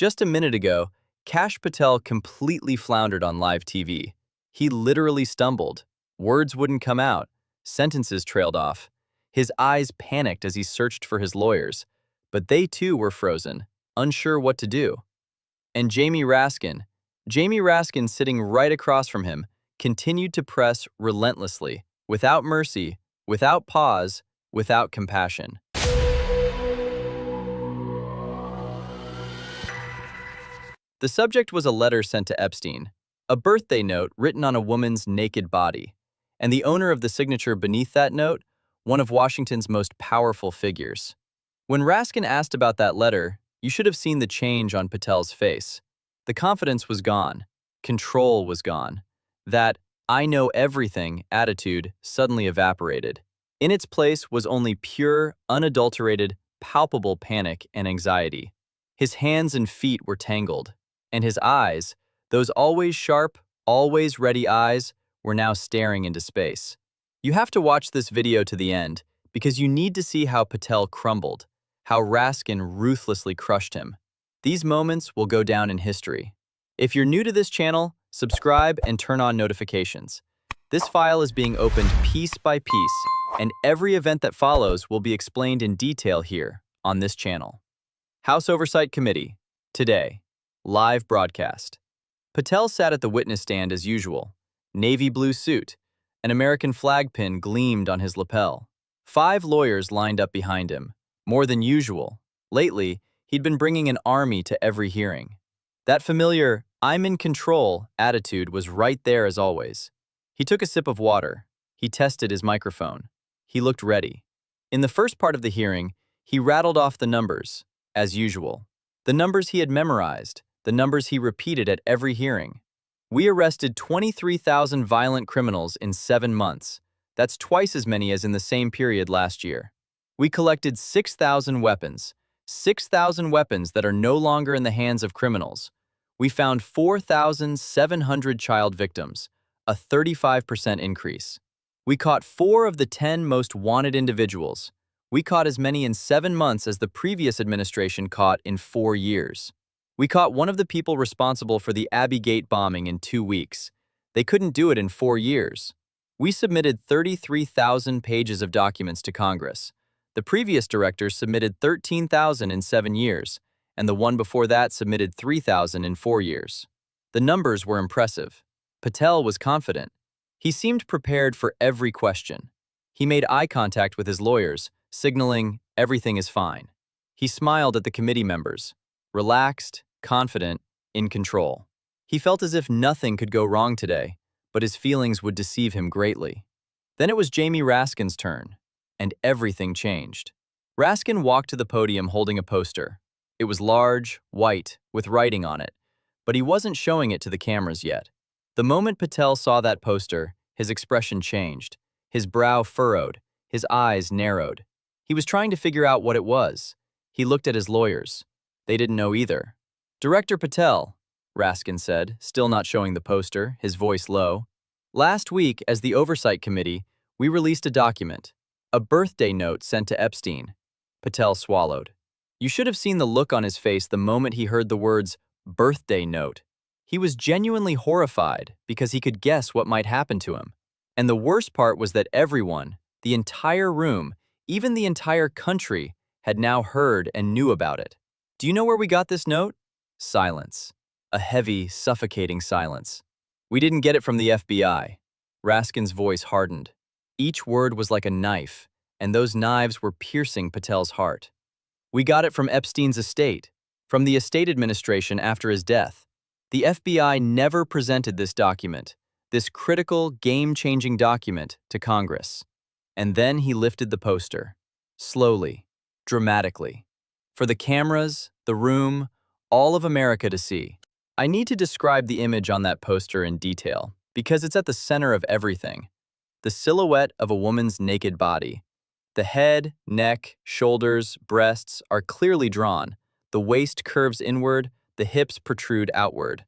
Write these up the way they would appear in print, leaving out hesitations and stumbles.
Just a minute ago, Kash Patel completely floundered on live TV. He literally stumbled. Words wouldn't come out. Sentences trailed off. His eyes panicked as he searched for his lawyers, but they too were frozen, unsure what to do. And Jamie Raskin sitting right across from him, continued to press relentlessly, without mercy, without pause, without compassion. The subject was a letter sent to Epstein, a birthday note written on a woman's naked body, and the owner of the signature beneath that note, one of Washington's most powerful figures. When Raskin asked about that letter, you should have seen the change on Patel's face. The confidence was gone. Control was gone. That "I know everything" attitude suddenly evaporated. In its place was only pure, unadulterated, palpable panic and anxiety. His hands and feet were tangled, and his eyes, those always sharp, always ready eyes, were now staring into space. You have to watch this video to the end because you need to see how Patel crumbled, how Raskin ruthlessly crushed him. These moments will go down in history. If you're new to this channel, subscribe and turn on notifications. This file is being opened piece by piece, and every event that follows will be explained in detail here on this channel. House Oversight Committee. Today. Live broadcast. Patel sat at the witness stand as usual. Navy blue suit. An American flag pin gleamed on his lapel. 5 lawyers lined up behind him. More than usual. Lately, he'd been bringing an army to every hearing. That familiar "I'm in control" attitude was right there as always. He took a sip of water. He tested his microphone. He looked ready. In the first part of the hearing, he rattled off the numbers, as usual. The numbers he had memorized, the numbers he repeated at every hearing. We arrested 23,000 violent criminals in 7 months. That's twice as many as in the same period last year. We collected 6,000 weapons. 6,000 weapons that are no longer in the hands of criminals. We found 4,700 child victims, a 35% increase. We caught 4 of the 10 most wanted individuals. We caught as many in 7 months as the previous administration caught in 4 years. We caught one of the people responsible for the Abbey Gate bombing in 2 weeks. They couldn't do it in 4 years. We submitted 33,000 pages of documents to Congress. The previous director submitted 13,000 in 7 years, and the one before that submitted 3,000 in 4 years. The numbers were impressive. Patel was confident. He seemed prepared for every question. He made eye contact with his lawyers, signaling everything is fine. He smiled at the committee members, relaxed, confident, in control. He felt as if nothing could go wrong today, but his feelings would deceive him greatly. Then it was Jamie Raskin's turn, and everything changed. Raskin walked to the podium holding a poster. It was large, white, with writing on it, but he wasn't showing it to the cameras yet. The moment Patel saw that poster, his expression changed. His brow furrowed, his eyes narrowed. He was trying to figure out what it was. He looked at his lawyers. They didn't know either. "Director Patel," Raskin said, still not showing the poster, his voice low. "Last week, as the Oversight Committee, we released a document, a birthday note sent to Epstein." Patel swallowed. You should have seen the look on his face the moment he heard the words, "birthday note." He was genuinely horrified because he could guess what might happen to him. And the worst part was that everyone, the entire room, even the entire country, had now heard and knew about it. "Do you know where we got this note?" Silence. A heavy, suffocating silence. "We didn't get it from the FBI. Raskin's voice hardened. Each word was like a knife, and those knives were piercing Patel's heart. "We got it from Epstein's estate, from the estate administration after his death. The FBI never presented this document, this critical, game-changing document, to Congress." And then he lifted the poster, slowly, dramatically, for the cameras, the room, all of America to see. I need to describe the image on that poster in detail, because it's at the center of everything. The silhouette of a woman's naked body. The head, neck, shoulders, breasts are clearly drawn. The waist curves inward, the hips protrude outward.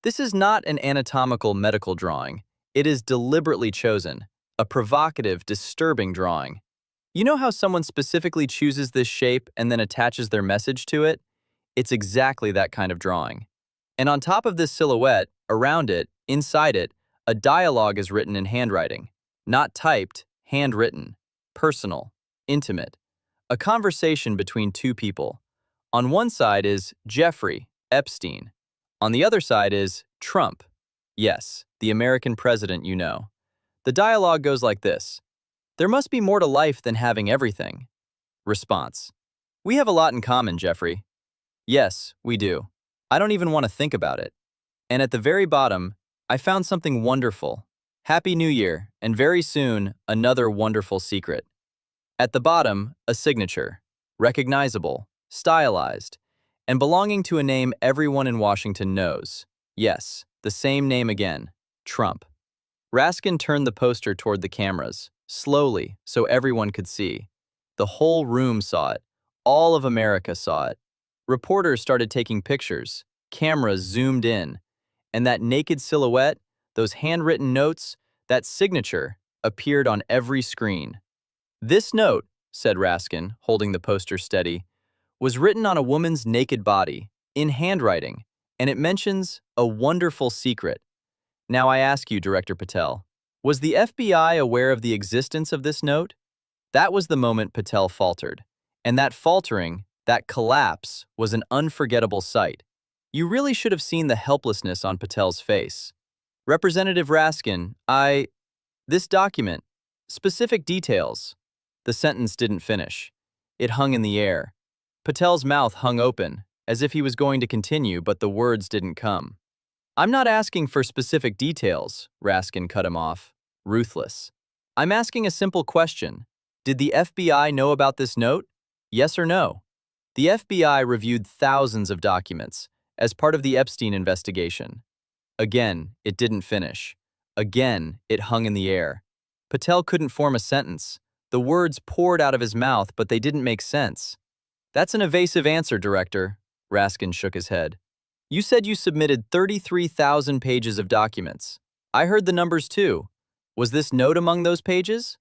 This is not an anatomical medical drawing. It is deliberately chosen, a provocative, disturbing drawing. You know how someone specifically chooses this shape and then attaches their message to it? It's exactly that kind of drawing. And on top of this silhouette, around it, inside it, a dialogue is written in handwriting. Not typed, handwritten. Personal. Intimate. A conversation between two people. On one side is Jeffrey Epstein. On the other side is Trump. Yes, the American president you know. The dialogue goes like this. There must be more to life than having everything. Response. We have a lot in common, Jeffrey. Yes, we do. I don't even want to think about it. And at the very bottom, I found something wonderful. Happy New Year, and very soon, another wonderful secret. At the bottom, a signature. Recognizable, stylized, and belonging to a name everyone in Washington knows. Yes, the same name again, Trump. Raskin turned the poster toward the cameras, slowly, so everyone could see. The whole room saw it. All of America saw it. Reporters started taking pictures. Cameras zoomed in. And that naked silhouette, those handwritten notes, that signature, appeared on every screen. This note, said Raskin, holding the poster steady, was written on a woman's naked body, in handwriting, and it mentions a wonderful secret. Now I ask you, Director Patel, was the FBI aware of the existence of this note? That was the moment Patel faltered. And that faltering, that collapse, was an unforgettable sight. You really should have seen the helplessness on Patel's face. Representative Raskin, this document, specific details. The sentence didn't finish. It hung in the air. Patel's mouth hung open, as if he was going to continue, but the words didn't come. I'm not asking for specific details, Raskin cut him off, ruthless. I'm asking a simple question. Did the FBI know about this note? Yes or no? The FBI reviewed thousands of documents as part of the Epstein investigation. Again, it didn't finish. Again, it hung in the air. Patel couldn't form a sentence. The words poured out of his mouth, but they didn't make sense. That's an evasive answer, Director. Raskin shook his head. You said you submitted 33,000 pages of documents. I heard the numbers too. Was this note among those pages?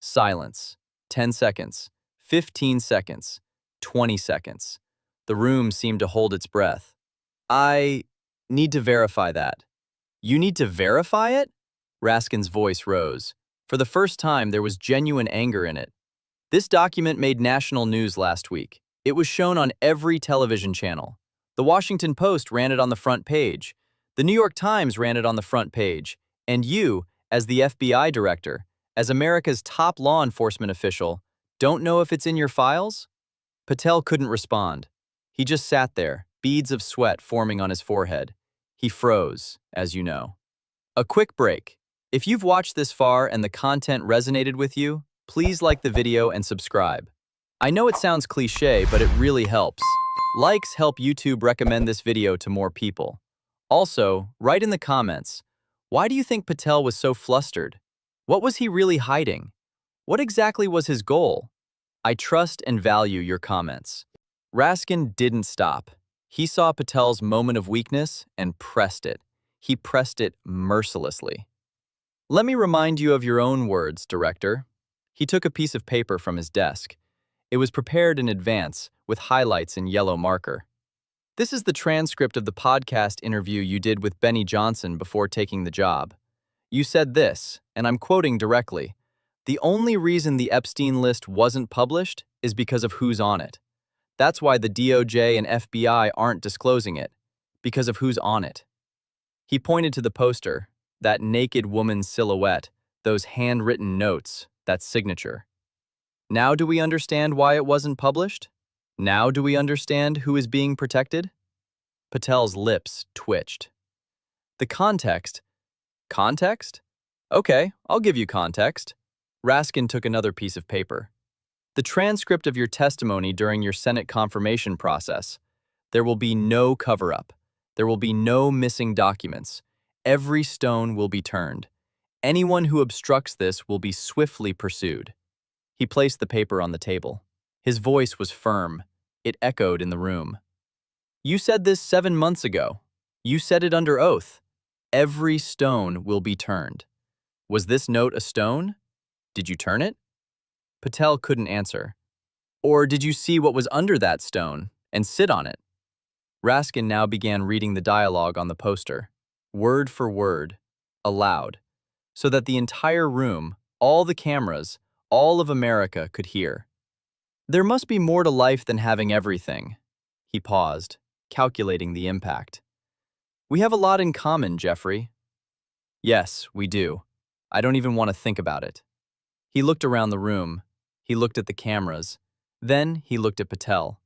Silence. 10 seconds. 15 seconds. 20 seconds. The room seemed to hold its breath. I need to verify that. You need to verify it? Raskin's voice rose. For the first time, there was genuine anger in it. This document made national news last week. It was shown on every television channel. The Washington Post ran it on the front page. The New York Times ran it on the front page. And you, as the FBI director, as America's top law enforcement official, don't know if it's in your files? Patel couldn't respond. He just sat there, beads of sweat forming on his forehead. He froze, as you know. A quick break. If you've watched this far and the content resonated with you, please like the video and subscribe. I know it sounds cliché, but it really helps. Likes help YouTube recommend this video to more people. Also, write in the comments, why do you think Patel was so flustered? What was he really hiding? What exactly was his goal? I trust and value your comments. Raskin didn't stop. He saw Patel's moment of weakness and pressed it. He pressed it mercilessly. Let me remind you of your own words, Director. He took a piece of paper from his desk. It was prepared in advance, with highlights in yellow marker. This is the transcript of the podcast interview you did with Benny Johnson before taking the job. You said this, and I'm quoting directly, "The only reason the Epstein list wasn't published is because of who's on it. That's why the DOJ and FBI aren't disclosing it, because of who's on it." He pointed to the poster, that naked woman's silhouette, those handwritten notes, that signature. Now do we understand why it wasn't published? Now do we understand who is being protected? Patel's lips twitched. The context. Context? Okay, I'll give you context. Raskin took another piece of paper. The transcript of your testimony during your Senate confirmation process. There will be no cover-up. There will be no missing documents. Every stone will be turned. Anyone who obstructs this will be swiftly pursued. He placed the paper on the table. His voice was firm. It echoed in the room. You said this 7 months ago. You said it under oath. Every stone will be turned. Was this note a stone? Did you turn it? Patel couldn't answer. Or did you see what was under that stone and sit on it? Raskin now began reading the dialogue on the poster, word for word, aloud, so that the entire room, all the cameras, all of America could hear. There must be more to life than having everything. He paused, calculating the impact. We have a lot in common, Jeffrey. Yes, we do. I don't even want to think about it. He looked around the room. He looked at the cameras. Then he looked at Patel.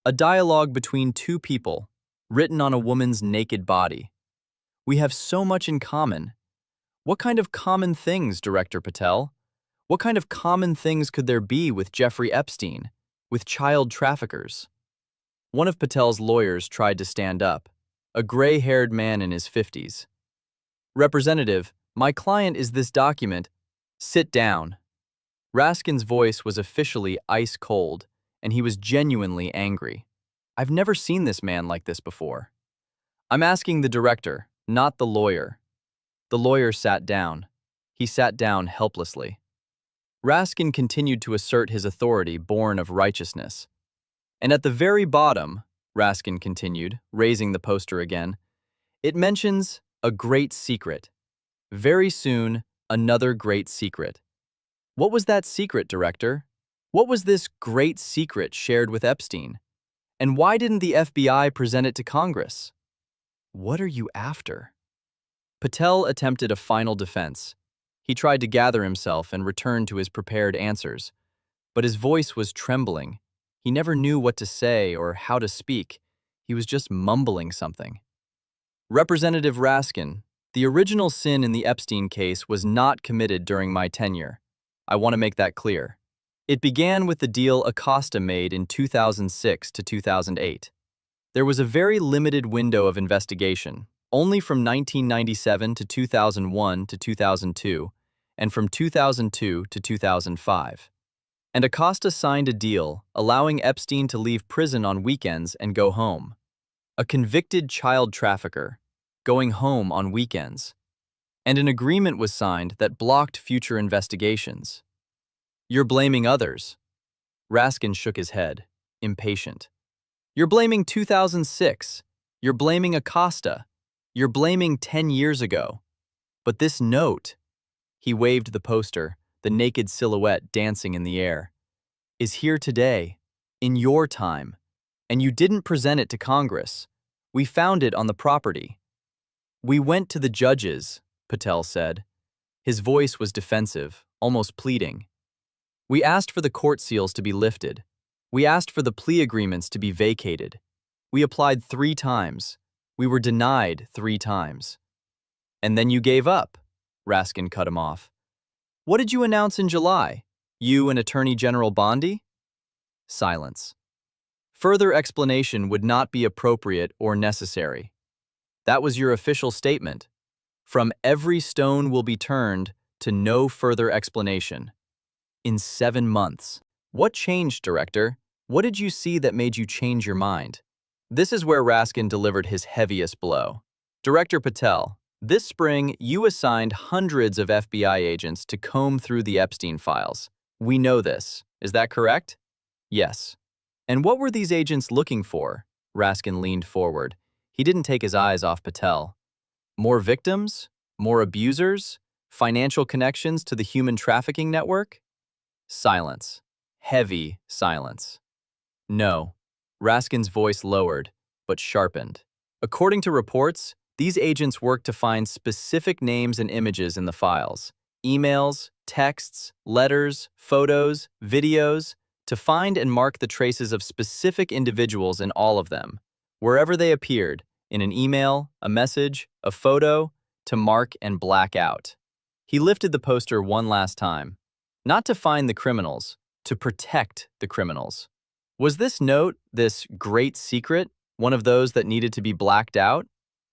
A dialogue between two people, written on a woman's naked body. We have so much in common. What kind of common things, Director Patel? What kind of common things could there be with Jeffrey Epstein, with child traffickers? One of Patel's lawyers tried to stand up, a gray-haired man in his 50s. Representative, my client is this document. Sit down. Raskin's voice was officially ice cold, and he was genuinely angry. I've never seen this man like this before. I'm asking the director, not the lawyer. The lawyer sat down. He sat down helplessly. Raskin continued to assert his authority born of righteousness. And at the very bottom, Raskin continued, raising the poster again, it mentions a great secret. Very soon, another great secret. What was that secret, Director? What was this great secret shared with Epstein? And why didn't the FBI present it to Congress? What are you after? Patel attempted a final defense. He tried to gather himself and return to his prepared answers. But his voice was trembling. He never knew what to say or how to speak. He was just mumbling something. Representative Raskin, the original sin in the Epstein case was not committed during my tenure. I want to make that clear. It began with the deal Acosta made in 2006 to 2008. There was a very limited window of investigation, only from 1997 to 2001 to 2002, and from 2002 to 2005. And Acosta signed a deal allowing Epstein to leave prison on weekends and go home. A convicted child trafficker, going home on weekends. And an agreement was signed that blocked future investigations. You're blaming others. Raskin shook his head, impatient. You're blaming 2006. You're blaming Acosta. You're blaming 10 years ago. But this note, he waved the poster, the naked silhouette dancing in the air, is here today, in your time, and you didn't present it to Congress. We found it on the property. We went to the judges, Patel said. His voice was defensive, almost pleading. We asked for the court seals to be lifted. We asked for the plea agreements to be vacated. We applied 3 times. We were denied 3 times. And then you gave up, Raskin cut him off. What did you announce in July? You and Attorney General Bondi? Silence. Further explanation would not be appropriate or necessary. That was your official statement. From every stone will be turned to no further explanation. In 7 months. What changed, Director? What did you see that made you change your mind? This is where Raskin delivered his heaviest blow. Director Patel, this spring you assigned hundreds of FBI agents to comb through the Epstein files. We know this. Is that correct? Yes. And what were these agents looking for? Raskin leaned forward. He didn't take his eyes off Patel. More victims? More abusers? Financial connections to the human trafficking network? Silence. Heavy silence. No. Raskin's voice lowered, but sharpened. According to reports, these agents worked to find specific names and images in the files. Emails, texts, letters, photos, videos, to find and mark the traces of specific individuals in all of them, wherever they appeared, in an email, a message, a photo, to mark and black out. He lifted the poster one last time. Not to find the criminals, to protect the criminals. Was this note, this great secret, one of those that needed to be blacked out?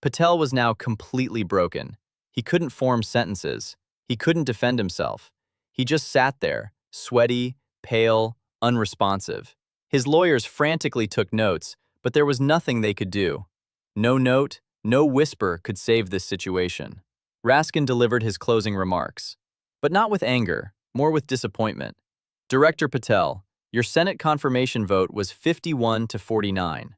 Patel was now completely broken. He couldn't form sentences. He couldn't defend himself. He just sat there, sweaty, pale, unresponsive. His lawyers frantically took notes, but there was nothing they could do. No note, no whisper could save this situation. Raskin delivered his closing remarks, but not with anger, more with disappointment. Director Patel, your Senate confirmation vote was 51 to 49.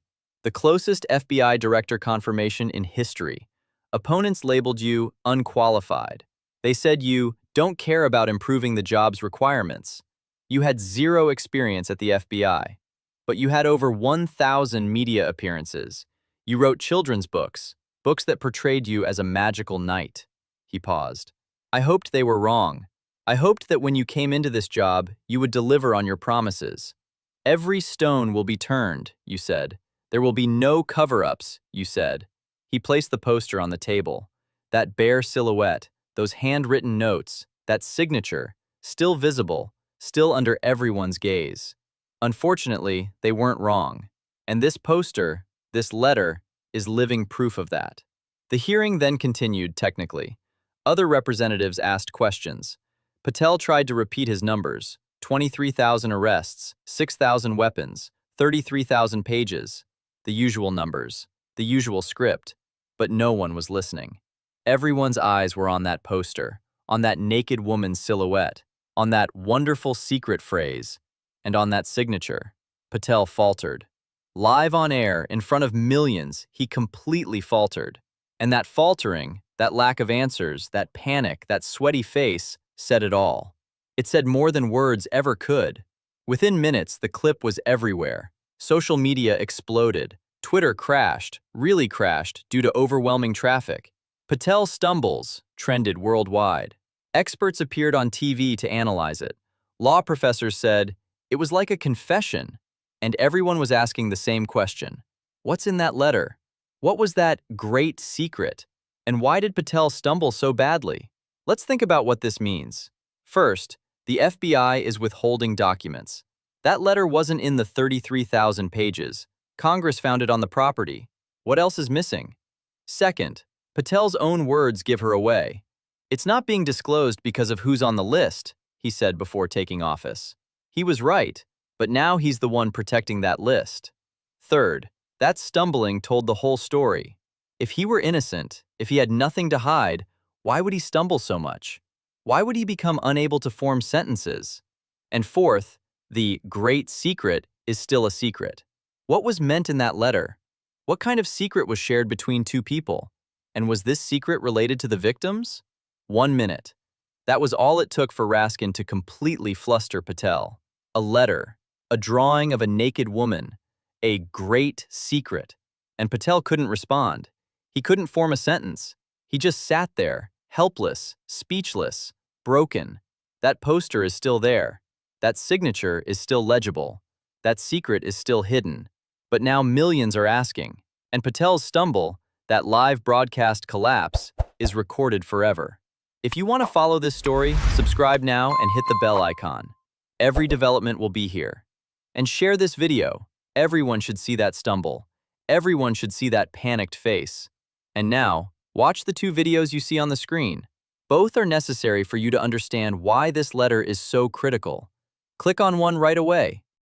the closest FBI director confirmation in history. Opponents labeled you unqualified. They said you don't care about improving the job's requirements. You had zero experience at the FBI. But you had over 1,000 media appearances. You wrote children's books, books that portrayed you as a magical knight. He paused. I hoped they were wrong. I hoped that when you came into this job, you would deliver on your promises. Every stone will be turned, you said. There will be no cover-ups, you said. He placed the poster on the table. That bare silhouette, those handwritten notes, that signature, still visible, still under everyone's gaze. Unfortunately, they weren't wrong. And this poster, this letter, is living proof of that. The hearing then continued, technically. Other representatives asked questions. Patel tried to repeat his numbers: 23,000 arrests, 6,000 weapons, 33,000 pages. The usual numbers, the usual script. But no one was listening. Everyone's eyes were on that poster, on that naked woman's silhouette, on that wonderful secret phrase, and on that signature. Patel faltered. Live on air, in front of millions, he completely faltered. And that faltering, that lack of answers, that panic, that sweaty face, said it all. It said more than words ever could. Within minutes, the clip was everywhere. Social media exploded. Twitter crashed, really crashed, due to overwhelming traffic. Patel stumbles trended worldwide. Experts appeared on TV to analyze it. Law professors said, it was like a confession. And everyone was asking the same question. What's in that letter? What was that great secret? And why did Patel stumble so badly? Let's think about what this means. First, the FBI is withholding documents. That letter wasn't in the 33,000 pages. Congress found it on the property. What else is missing? Second, Patel's own words give her away. It's not being disclosed because of who's on the list, he said before taking office. He was right, but now he's the one protecting that list. Third, that stumbling told the whole story. If he were innocent, if he had nothing to hide, why would he stumble so much? Why would he become unable to form sentences? And fourth, the great secret is still a secret. What was meant in that letter? What kind of secret was shared between two people? And was this secret related to the victims? 1 minute. That was all it took for Raskin to completely fluster Patel. A letter, a drawing of a naked woman, a great secret. And Patel couldn't respond. He couldn't form a sentence. He just sat there, helpless, speechless, broken. That poster is still there. That signature is still legible. That secret is still hidden. But now millions are asking. And Patel's stumble, that live broadcast collapse, is recorded forever. If you want to follow this story, subscribe now and hit the bell icon. Every development will be here. And share this video. Everyone should see that stumble. Everyone should see that panicked face. And now, watch the 2 videos you see on the screen. Both are necessary for you to understand why this letter is so critical. Click on one right away.